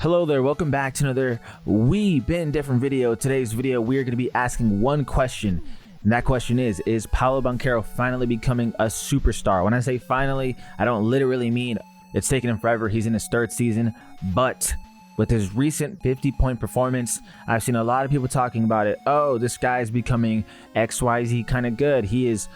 Hello there, welcome back to another We've Been Different video. Today's video, we are going to be asking one question, and that question is Paolo Banchero finally becoming a superstar? When I say finally, I don't literally mean it's taken him forever. He's in his third season, but with his recent 50-point performance, I've seen a lot of people talking about it. Oh, this guy is becoming XYZ kind of good. He is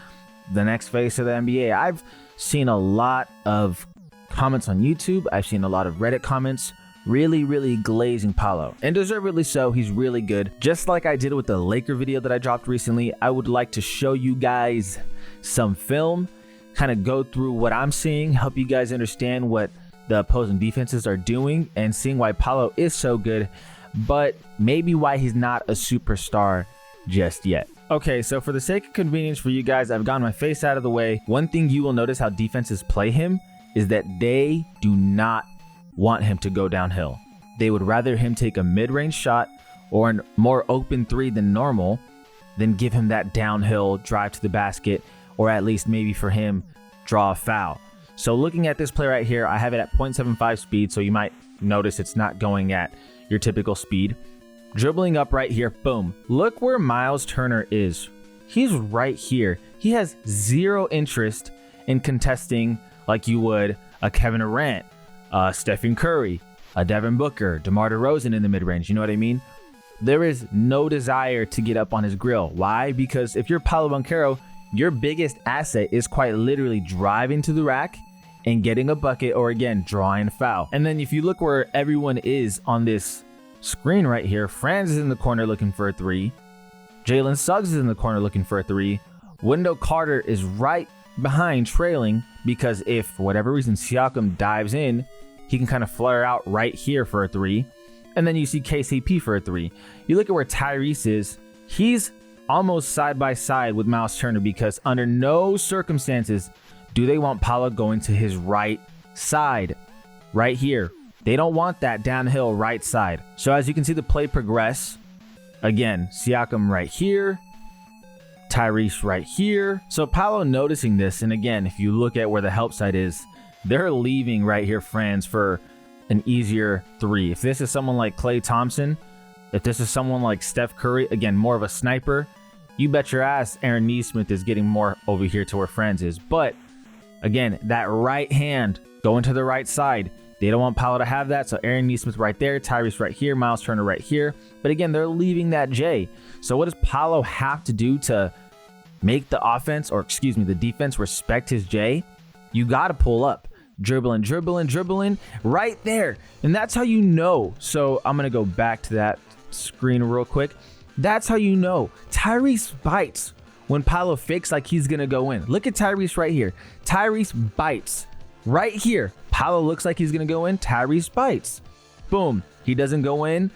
the next face of the NBA. I've seen a lot of comments on YouTube. I've seen a lot of Reddit comments really glazing Paolo, and deservedly so. He's really good. Just like I did with the Laker video that I dropped recently, I would like to show you guys some film, kind of go through what I'm seeing, help you guys understand what the opposing defenses are doing, and seeing why Paolo is so good, but maybe why he's not a superstar just yet. Okay, so for the sake of convenience for you guys, I've gotten my face out of the way. One thing you will notice how defenses play him is that they do not want him to go downhill. They would rather him take a mid-range shot or a more open three than normal than give him that downhill drive to the basket, or at least maybe for him draw a foul. So looking at this play right here, I have it at 0.75 speed, so you might notice it's not going at your typical speed. Dribbling up right here, boom. Look where Miles Turner is. He's right here. He has zero interest in contesting like you would a Kevin Durant, Stephen Curry, Devin Booker, DeMar DeRozan in the mid-range. You know what I mean? There is no desire to get up on his grill. Why? Because if you're Paolo Banchero, your biggest asset is quite literally driving to the rack and getting a bucket, or again, drawing a foul. And then if you look where everyone is on this screen right here, Franz is in the corner looking for a three. Jalen Suggs is in the corner looking for a three. Wendell Carter is right behind trailing, because if for whatever reason Siakam dives in, he can kind of flare out right here for a three. And then you see KCP for a three. You look at where Tyrese is, he's almost side by side with Miles Turner, because under no circumstances do they want Paolo going to his right side right here. They don't want that downhill right side. So as you can see the play progress, again, Siakam right here, Tyrese right here. So Paolo noticing this, and again, if you look at where the help side is, they're leaving right here Franz for an easier three. If this is someone like Klay Thompson, if this is someone like Steph Curry, again, more of a sniper, you bet your ass Aaron Nesmith is getting more over here to where Franz is. But again, that right hand going to the right side, they don't want Paolo to have that. So Aaron Nesmith right there, Tyrese right here, Miles Turner right here. But again, they're leaving that J. So what does Paolo have to do to make the offense, or excuse me, the defense respect his J? You got to pull up. Dribbling right there. And that's how you know. So I'm going to go back to that screen real quick. That's how you know. Tyrese bites when Paolo fakes like he's going to go in. Look at Tyrese right here. Tyrese bites right here. Paolo looks like he's going to go in. Tyrese bites. Boom. He doesn't go in.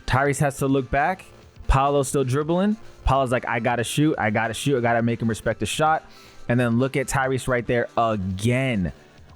Tyrese has to look back. Paolo's still dribbling. Paolo's like, I got to shoot. I got to make him respect the shot. And then look at Tyrese right there again.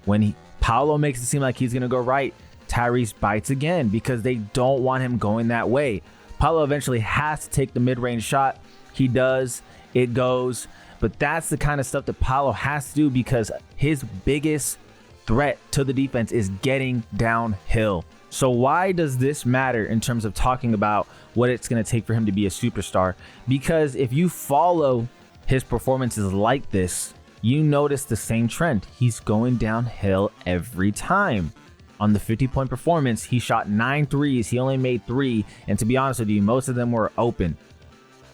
When Paolo makes it seem like he's going to go right, Tyrese bites again, because they don't want him going that way. Paolo eventually has to take the mid-range shot. He does. It goes. But that's the kind of stuff that Paolo has to do, because his biggest threat to the defense is getting downhill. So why does this matter in terms of talking about what it's going to take for him to be a superstar? Because if you follow his performances like this, you notice the same trend. He's going downhill every time. On the 50-point performance, he shot 9 threes. He only made 3. And to be honest with you, most of them were open.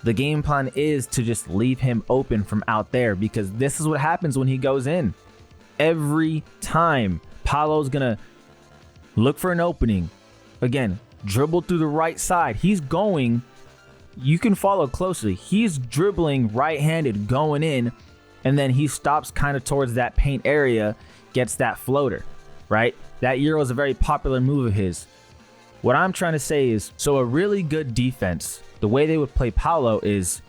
The game plan is to just leave him open from out there, because this is what happens when he goes in. Every time, Paolo's going to look for an opening. Again, dribble through the right side. He's going, you can follow closely. He's dribbling right-handed going in, and then he stops kind of towards that paint area, gets that floater, right? That Euro is a very popular move of his. What I'm trying to say is, so a really good defense, the way they would play Paolo is,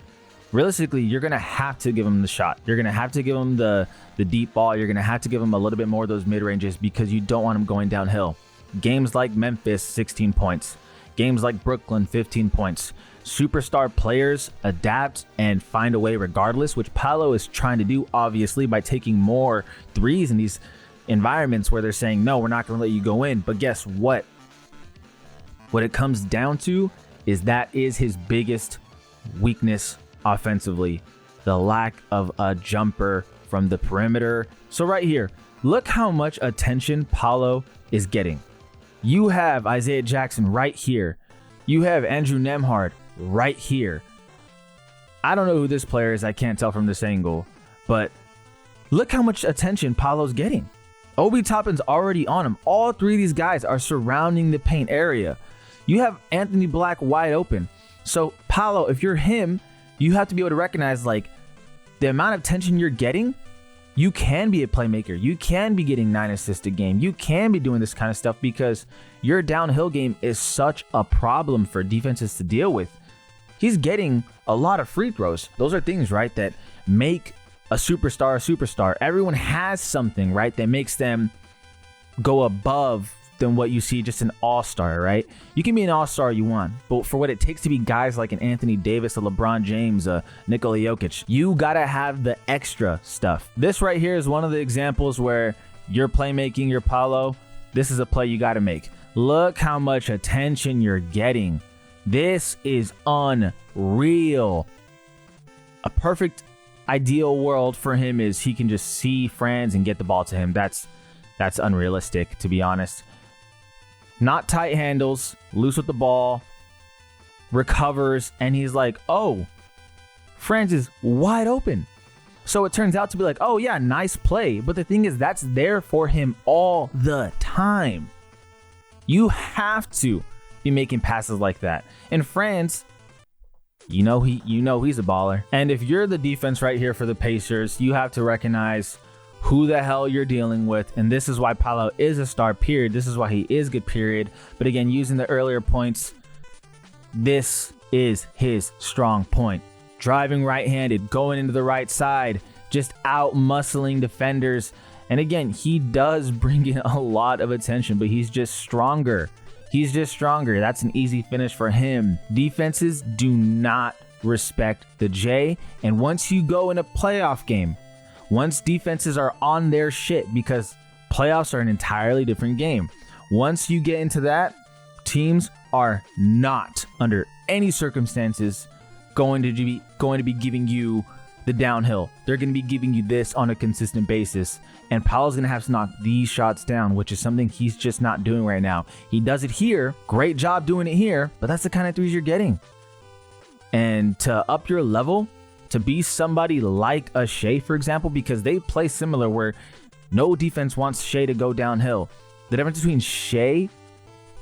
realistically, you're going to have to give him the shot. You're going to have to give him the deep ball. You're going to have to give him a little bit more of those mid-ranges, because you don't want him going downhill. Games like Memphis, 16 points. Games like Brooklyn, 15 points. Superstar players adapt and find a way regardless, which Paolo is trying to do, obviously, by taking more threes in these environments where they're saying, no, we're not going to let you go in. But guess what? What it comes down to is that is his biggest weakness offensively, the lack of a jumper from the perimeter. So right here, look how much attention Paolo is getting. You have Isaiah Jackson right here. You have Andrew Nembhard right here. I don't know who this player is. I can't tell from this angle, but look how much attention Paolo's getting. Obi Toppin's already on him. All three of these guys are surrounding the paint area. You have Anthony Black wide open. So Paolo, if you're him, you have to be able to recognize like the amount of attention you're getting. You can be a playmaker. You can be getting 9 assists a game. You can be doing this kind of stuff because your downhill game is such a problem for defenses to deal with. He's getting a lot of free throws. Those are things, right, that make a superstar. Everyone has something, right, that makes them go above than what you see just an all-star, right? You can be an all-star you want, but for what it takes to be guys like an Anthony Davis, a LeBron James, a Nikola Jokic, you gotta have the extra stuff. This right here is one of the examples where you're playmaking, your Paolo, this is a play you gotta make. Look how much attention you're getting. This is unreal. A perfect ideal world for him is he can just see Franz and get the ball to him. That's unrealistic, to be honest. Not tight handles, loose with the ball, recovers, and he's like, oh, Franz is wide open. So it turns out to be like, oh yeah, nice play. But the thing is, that's there for him all the time. You have to be making passes like that. And Franz, you know he's a baller. And if you're the defense right here for the Pacers, you have to recognize who the hell you're dealing with. And this is why Paolo is a star, period. This is why he is good, period. But again, using the earlier points, this is his strong point. Driving right-handed, going into the right side, just out-muscling defenders. And again, he does bring in a lot of attention, but he's just stronger. He's just stronger. That's an easy finish for him. Defenses do not respect the J. And once you go in a playoff game, once defenses are on their shit, because playoffs are an entirely different game. Once you get into that, teams are not, under any circumstances, going to be giving you the downhill. They're going to be giving you this on a consistent basis. And Paolo's going to have to knock these shots down, which is something he's just not doing right now. He does it here. Great job doing it here, but that's the kind of threes you're getting. And to up your level, to be somebody like a Shea, for example, because they play similar where no defense wants Shea to go downhill. The difference between Shea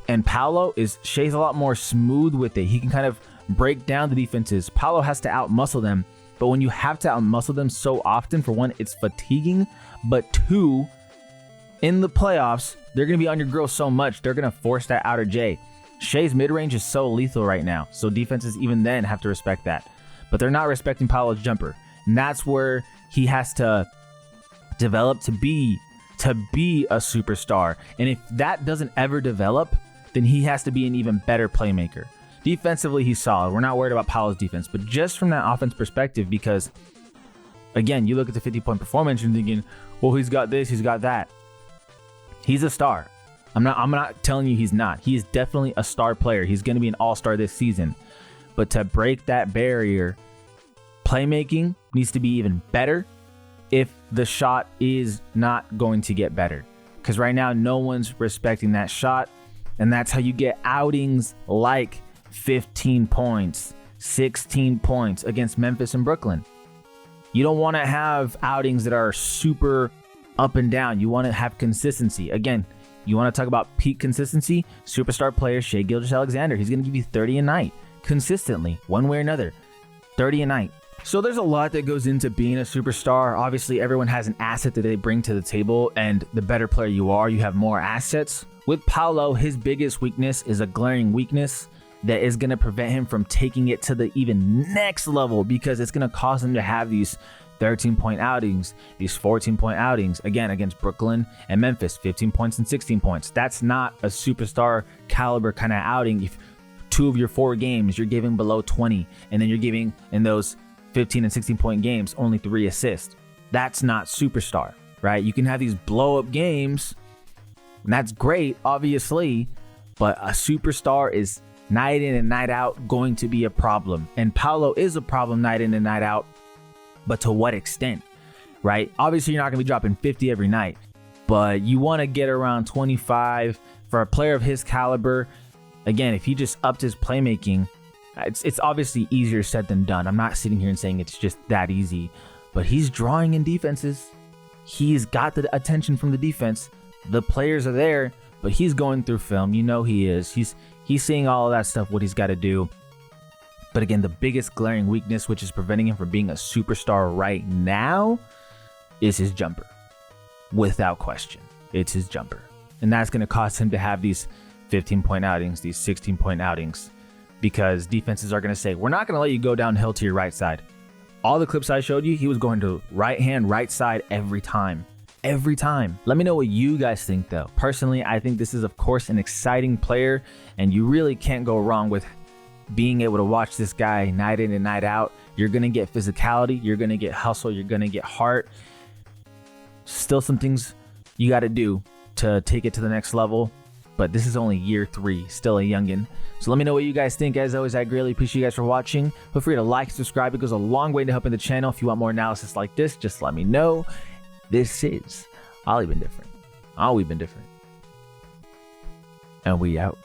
and Paolo is Shea's a lot more smooth with it. He can kind of break down the defenses. Paolo has to outmuscle them. But when you have to outmuscle them so often, for one, it's fatiguing. But two, in the playoffs, they're going to be on your grill so much, they're going to force that outer J. Shea's mid-range is so lethal right now. So defenses even then have to respect that. But they're not respecting Paolo's jumper. And that's where he has to develop to be a superstar. And if that doesn't ever develop, then he has to be an even better playmaker. Defensively, he's solid. We're not worried about Paolo's defense. But just from that offense perspective, because, again, you look at the 50-point performance and you're thinking, well, he's got this, he's got that. He's a star. I'm not telling you he's not. He is definitely a star player. He's going to be an all-star this season. But to break that barrier, playmaking needs to be even better if the shot is not going to get better. Because right now, no one's respecting that shot. And that's how you get outings like 15 points, 16 points against Memphis and Brooklyn. You don't want to have outings that are super up and down. You want to have consistency. Again, you want to talk about peak consistency? Superstar player Shai Gilgeous-Alexander. He's going to give you 30 a night. Consistently, one way or another, 30 a night. So there's a lot that goes into being a superstar. Obviously, everyone has an asset that they bring to the table, and the better player you are, you have more assets. With Paolo, his biggest weakness is a glaring weakness that is going to prevent him from taking it to the even next level, because it's going to cause him to have these 13-point outings, these 14-point outings, again, against Brooklyn and Memphis, 15 points and 16 points. That's not a superstar caliber kind of outing. If 2 of your 4 games, you're giving below 20, and then you're giving in those 15 and 16 point games only 3 assists. That's not superstar, right? You can have these blow up games, and that's great, obviously, but a superstar is night in and night out going to be a problem. And Paolo is a problem night in and night out, but to what extent, right? Obviously, you're not going to be dropping 50 every night, but you want to get around 25 for a player of his caliber. Again, if he just upped his playmaking, it's obviously easier said than done. I'm not sitting here and saying it's just that easy, but he's drawing in defenses. He's got the attention from the defense. The players are there, but he's going through film. You know he is. He's seeing all of that stuff, what he's got to do. But again, the biggest glaring weakness, which is preventing him from being a superstar right now, is his jumper. Without question, it's his jumper. And that's going to cause him to have these 15-point outings, these 16-point outings, because defenses are going to say, we're not going to let you go downhill to your right side. All the clips I showed you, he was going to right hand, right side every time. Every time. Let me know what you guys think, though. Personally, I think this is, of course, an exciting player, and you really can't go wrong with being able to watch this guy night in and night out. You're going to get physicality, you're going to get hustle, you're going to get heart. Still some things you got to do to take it to the next level, but this is only year 3, still a youngin'. So let me know what you guys think. As always, I greatly appreciate you guys for watching. Feel free to like, subscribe. It goes a long way to helping the channel. If you want more analysis like this, just let me know. This is Ollie Been Different. All we've been different. And we out.